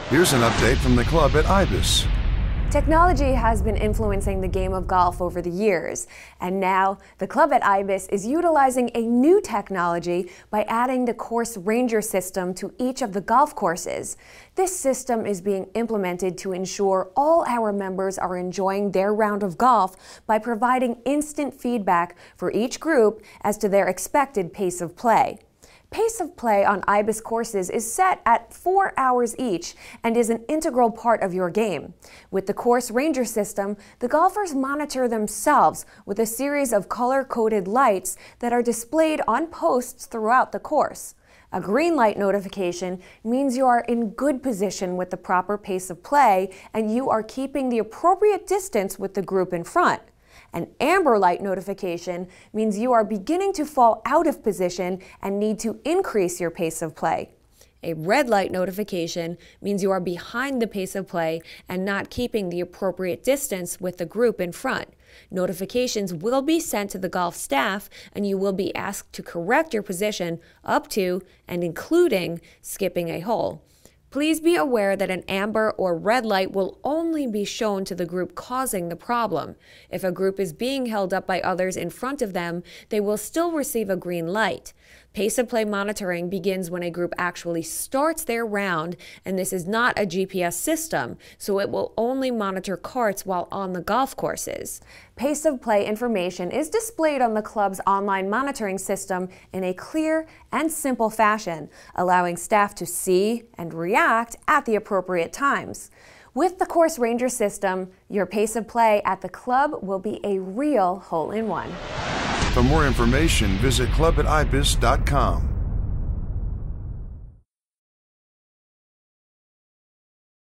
Here's an update from the club at Ibis. Technology has been influencing the game of golf over the years, and now the club at Ibis is utilizing a new technology by adding the course ranger system to each of the golf courses. This system is being implemented to ensure all our members are enjoying their round of golf by providing instant feedback for each group as to their expected pace of play. Pace of play on Ibis courses is set at 4 hours each and is an integral part of your game. With the course ranger system, the golfers monitor themselves with a series of color-coded lights that are displayed on posts throughout the course. A green light notification means you are in good position with the proper pace of play and you are keeping the appropriate distance with the group in front. An amber light notification means you are beginning to fall out of position and need to increase your pace of play. A red light notification means you are behind the pace of play and not keeping the appropriate distance with the group in front. Notifications will be sent to the golf staff and you will be asked to correct your position up to and including skipping a hole. Please be aware that an amber or red light will only be shown to the group causing the problem. If a group is being held up by others in front of them, they will still receive a green light. Pace of play monitoring begins when a group actually starts their round, and this is not a GPS system, so it will only monitor carts while on the golf courses. Pace of play information is displayed on the club's online monitoring system in a clear and simple fashion, allowing staff to see and react at the appropriate times. With the course ranger system, your pace of play at the club will be a real hole-in-one. For more information, visit clubatibis.com.